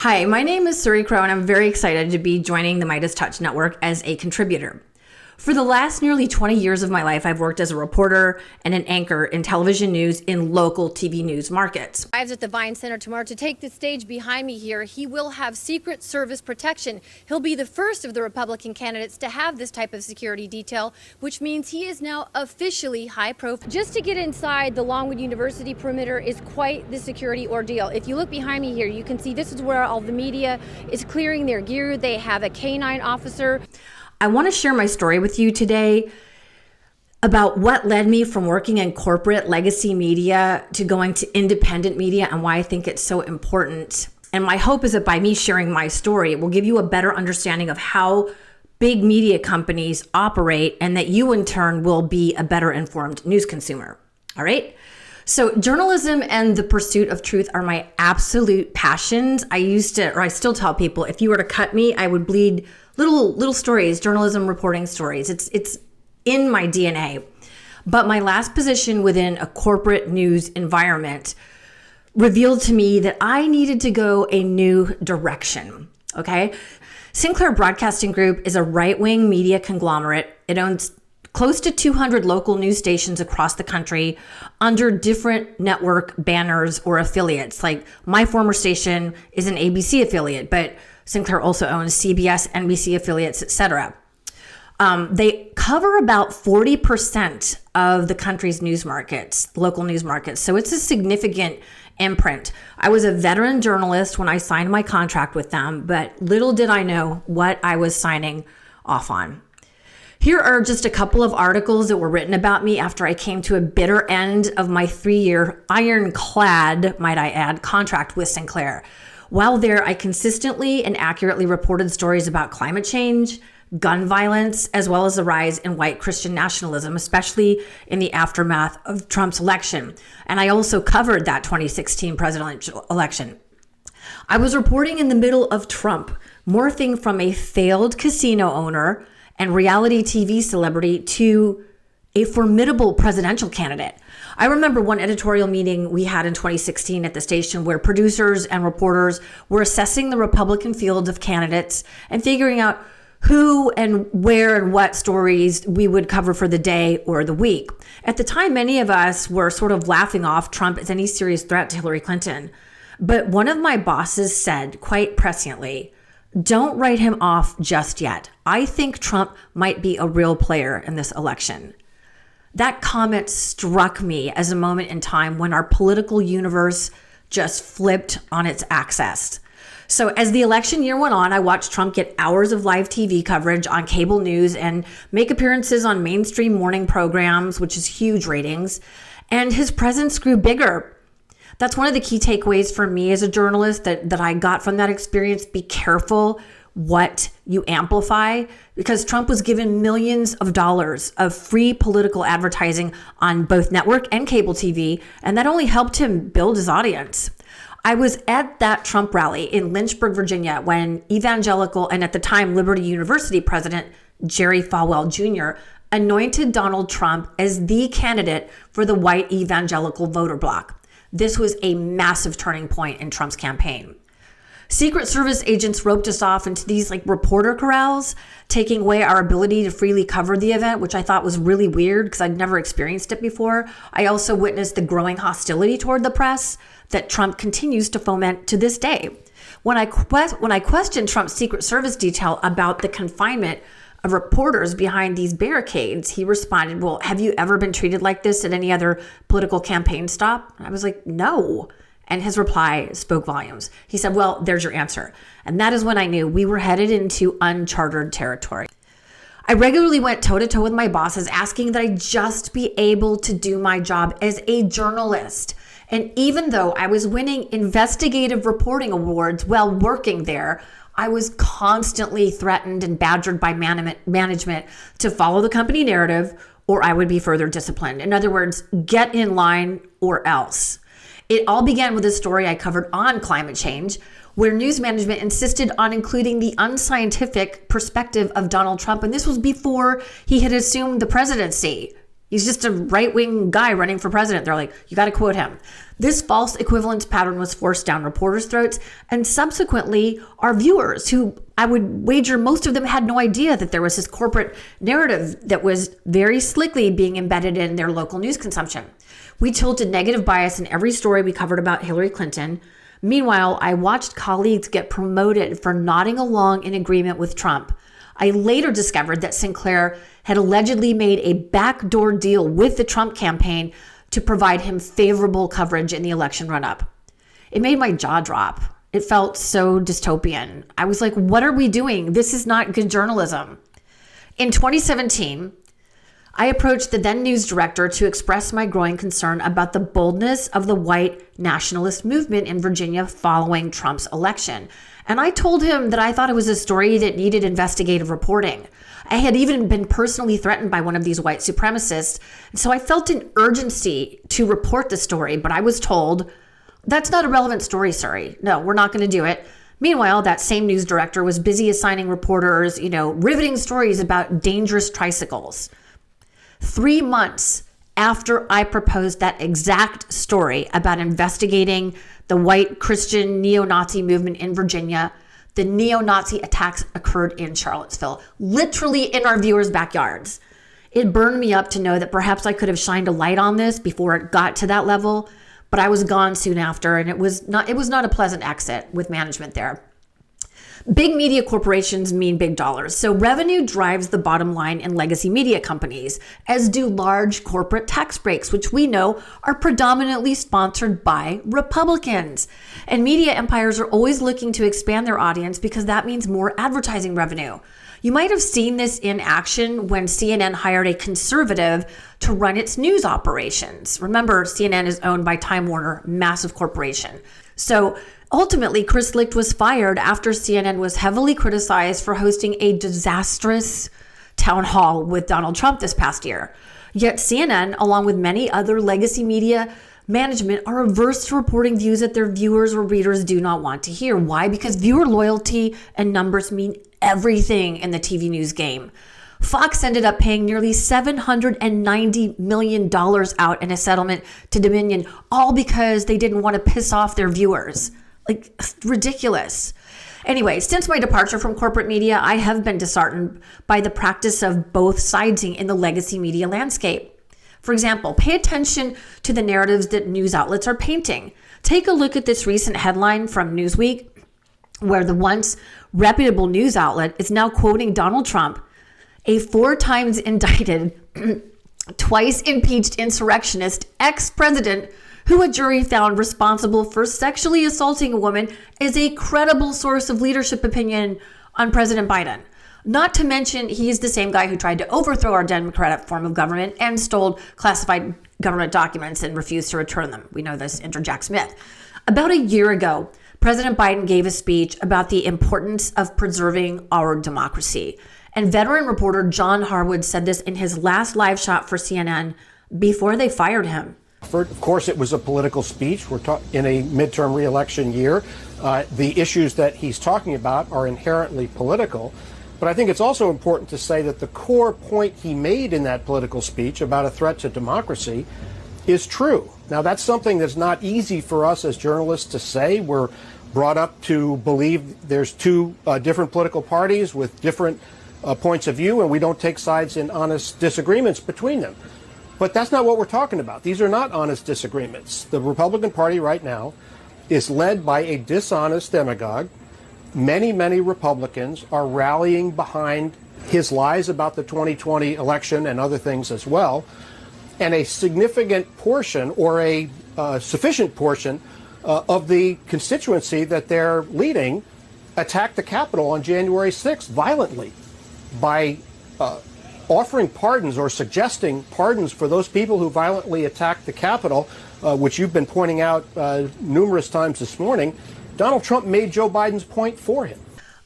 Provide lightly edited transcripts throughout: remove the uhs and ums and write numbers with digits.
Hi, my name is Suri Crowe, and I'm very excited to be joining the MeidasTouch Network as a contributor. For the last nearly 20 years of my life, I've worked as a reporter and an anchor in television news in local TV news markets. Arrives at the Vine Center tomorrow to take the stage behind me here. He will have Secret Service protection. He'll be the first of the Republican candidates to have this type of security detail, which means he is now officially high profile. Just to get inside the Longwood University perimeter is quite the security ordeal. If you look behind me here, you can see this is where all the media is clearing their gear. They have a K-9 officer. I want to share my story with you today about what led me from working in corporate legacy media to going to independent media and why I think it's so important. And my hope is that by me sharing my story, it will give you a better understanding of how big media companies operate and that you in turn will be a better informed news consumer. All right? So journalism and the pursuit of truth are my absolute passions. I still tell people, if you were to cut me, I would bleed little stories, journalism reporting stories. It's in my DNA. But my last position within a corporate news environment revealed to me that I needed to go a new direction. Okay? Sinclair Broadcasting Group is a right-wing media conglomerate. It owns close to 200 local news stations across the country under different network banners or affiliates. Like my former station is an ABC affiliate, but Sinclair also owns CBS, NBC affiliates, etc. They cover about 40% of the country's news markets, local news markets. So it's a significant imprint. I was a veteran journalist when I signed my contract with them, but little did I know what I was signing off on. Here are just a couple of articles that were written about me after I came to a bitter end of my 3-year ironclad, might I add, contract with Sinclair. While there, I consistently and accurately reported stories about climate change, gun violence, as well as the rise in white Christian nationalism, especially in the aftermath of Trump's election. And I also covered that 2016 presidential election. I was reporting in the middle of Trump, morphing from a failed casino owner and reality TV celebrity to a formidable presidential candidate. I remember one editorial meeting we had in 2016 at the station where producers and reporters were assessing the Republican field of candidates and figuring out who and where and what stories we would cover for the day or the week. At the time, many of us were sort of laughing off Trump as any serious threat to Hillary Clinton. But one of my bosses said quite presciently, "Don't write him off just yet. I think Trump might be a real player in this election." That comment struck me as a moment in time when our political universe just flipped on its axis. So as the election year went on, I watched Trump get hours of live TV coverage on cable news and make appearances on mainstream morning programs, which is huge ratings, and his presence grew bigger. That's one of the key takeaways for me as a journalist that I got from that experience. Be careful what you amplify, because Trump was given millions of dollars of free political advertising on both network and cable TV, and that only helped him build his audience. I was at that Trump rally in Lynchburg, Virginia, when evangelical and at the time Liberty University president Jerry Falwell Jr. anointed Donald Trump as the candidate for the white evangelical voter bloc. This was a massive turning point in Trump's campaign. Secret Service agents roped us off into these reporter corrals, taking away our ability to freely cover the event, which I thought was really weird because I'd never experienced it before. I also witnessed the growing hostility toward the press that Trump continues to foment to this day. When I questioned Trump's Secret Service detail about the confinement of reporters behind these barricades, he responded, "Well, have you ever been treated like this at any other political campaign stop?" I was like, "No." And his reply spoke volumes. He said, "Well, there's your answer." And that is when I knew we were headed into uncharted territory. I regularly went toe-to-toe with my bosses, asking that I just be able to do my job as a journalist. And even though I was winning investigative reporting awards while working there, I was constantly threatened and badgered by management to follow the company narrative, or I would be further disciplined. In other words, get in line or else. It all began with a story I covered on climate change, where news management insisted on including the unscientific perspective of Donald Trump. And this was before he had assumed the presidency. He's just a right-wing guy running for president. They're like, you got to quote him. This false equivalence pattern was forced down reporters' throats, and subsequently our viewers, who I would wager most of them had no idea that there was this corporate narrative that was very slickly being embedded in their local news consumption. We tilted negative bias in every story we covered about Hillary Clinton. Meanwhile, I watched colleagues get promoted for nodding along in agreement with Trump. I later discovered that Sinclair had allegedly made a backdoor deal with the Trump campaign to provide him favorable coverage in the election run-up. It made my jaw drop. It felt so dystopian. I was like, what are we doing? This is not good journalism. In 2017, I approached the then news director to express my growing concern about the boldness of the white nationalist movement in Virginia following Trump's election. And I told him that I thought it was a story that needed investigative reporting. I had even been personally threatened by one of these white supremacists. So I felt an urgency to report the story, but I was told, that's not a relevant story, Suri. No, we're not going to do it. Meanwhile, that same news director was busy assigning reporters, riveting stories about dangerous tricycles. 3 months after I proposed that exact story about investigating the white Christian neo-Nazi movement in Virginia, the neo-Nazi attacks occurred in Charlottesville, literally in our viewers' backyards. It burned me up to know that perhaps I could have shined a light on this before it got to that level, but I was gone soon after, and it was not a pleasant exit with management there. Big media corporations mean big dollars, so revenue drives the bottom line in legacy media companies, as do large corporate tax breaks, which we know are predominantly sponsored by Republicans. And media empires are always looking to expand their audience because that means more advertising revenue. You might have seen this in action when CNN hired a conservative to run its news operations. Remember, CNN is owned by Time Warner, massive corporation. So ultimately, Chris Licht was fired after CNN was heavily criticized for hosting a disastrous town hall with Donald Trump this past year. Yet CNN, along with many other legacy media management, are averse to reporting views that their viewers or readers do not want to hear. Why? Because viewer loyalty and numbers mean everything in the TV news game. Fox ended up paying nearly $790 million out in a settlement to Dominion, all because they didn't want to piss off their viewers. Like, ridiculous. Anyway, since my departure from corporate media, I have been disheartened by the practice of both siding in the legacy media landscape. For example, pay attention to the narratives that news outlets are painting. Take a look at this recent headline from Newsweek, where the once reputable news outlet is now quoting Donald Trump, a 4 times indicted, twice impeached insurrectionist ex-president who a jury found responsible for sexually assaulting a woman, is a credible source of leadership opinion on President Biden. Not to mention, he is the same guy who tried to overthrow our democratic form of government and stole classified government documents and refused to return them. We know this, enter Jack Smith. About a year ago, President Biden gave a speech about the importance of preserving our democracy. And veteran reporter John Harwood said this in his last live shot for CNN before they fired him. Of course, it was a political speech. We're in a midterm re-election year. The issues that he's talking about are inherently political. But I think it's also important to say that the core point he made in that political speech about a threat to democracy is true. Now, that's something that's not easy for us as journalists to say. We're brought up to believe there's 2 different political parties with different points of view, and we don't take sides in honest disagreements between them. But that's not what we're talking about. These are not honest disagreements. The Republican Party right now is led by a dishonest demagogue. Many, many Republicans are rallying behind his lies about the 2020 election and other things as well. And a significant portion, or a sufficient portion, of the constituency that they're leading attacked the Capitol on January 6th violently by offering pardons or suggesting pardons for those people who violently attacked the Capitol, which you've been pointing out numerous times this morning. Donald Trump made Joe Biden's point for him.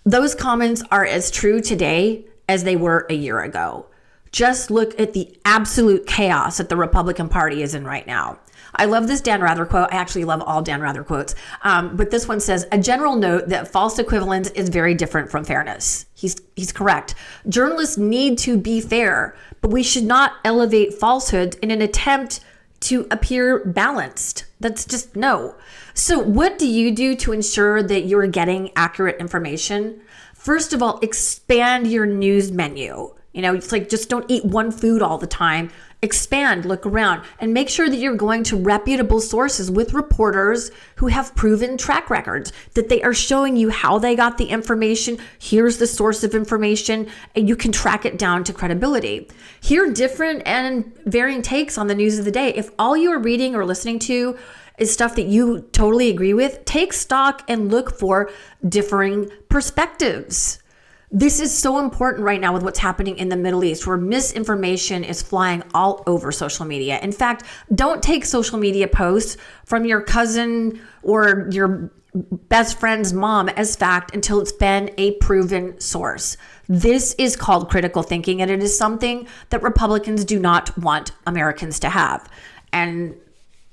Those comments are as true today as they were a year ago. Just look at the absolute chaos that the Republican Party is in right now. I love this Dan Rather quote. I actually love all Dan Rather quotes. But this one says, a general note that false equivalence is very different from fairness. He's correct. Journalists need to be fair, but we should not elevate falsehoods in an attempt to appear balanced. That's just no. So what do you do to ensure that you're getting accurate information? First of all, expand your news menu. It's like, just don't eat one food all the time. Expand, look around, and make sure that you're going to reputable sources with reporters who have proven track records, that they are showing you how they got the information. Here's the source of information, and you can track it down to credibility. Hear different and varying takes on the news of the day. If all you are reading or listening to is stuff that you totally agree with, take stock and look for differing perspectives. This is so important right now with what's happening in the Middle East, where misinformation is flying all over social media. In fact, don't take social media posts from your cousin or your best friend's mom as fact until it's been a proven source. This is called critical thinking, and it is something that Republicans do not want Americans to have. And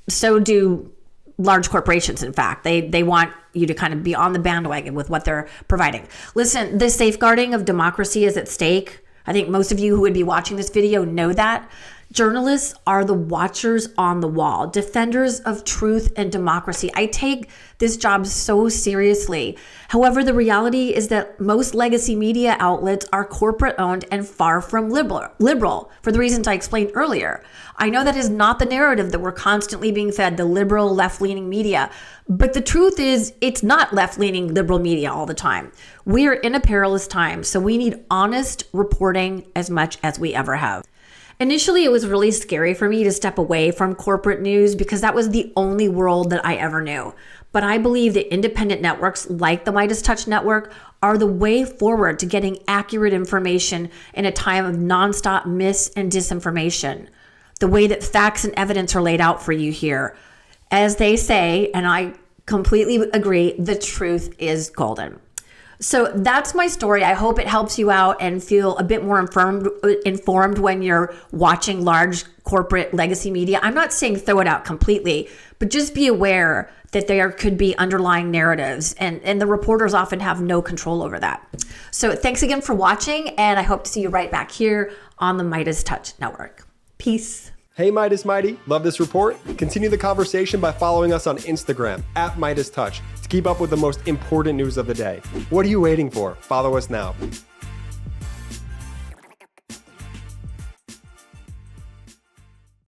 so do large corporations. In fact, they want you to kind of be on the bandwagon with what they're providing. Listen, the safeguarding of democracy is at stake. I think most of you who would be watching this video know that. Journalists are the watchers on the wall, defenders of truth and democracy. I take this job so seriously. However, the reality is that most legacy media outlets are corporate owned and far from liberal for the reasons I explained earlier. I know that is not the narrative that we're constantly being fed, the liberal left-leaning media. But the truth is, it's not left-leaning liberal media all the time. We are in a perilous time, so we need honest reporting as much as we ever have. Initially, it was really scary for me to step away from corporate news because that was the only world that I ever knew. But I believe that independent networks like the MeidasTouch Network are the way forward to getting accurate information in a time of nonstop mis and disinformation. The way that facts and evidence are laid out for you here. As they say, and I completely agree, the truth is golden. So that's my story. I hope it helps you out and feel a bit more informed when you're watching large corporate legacy media. I'm not saying throw it out completely, but just be aware that there could be underlying narratives, and the reporters often have no control over that. So thanks again for watching, and I hope to see you right back here on the MeidasTouch Network. Peace. Hey Meidas Mighty, love this report? Continue the conversation by following us on Instagram @MeidasTouch to keep up with the most important news of the day. What are you waiting for? Follow us now.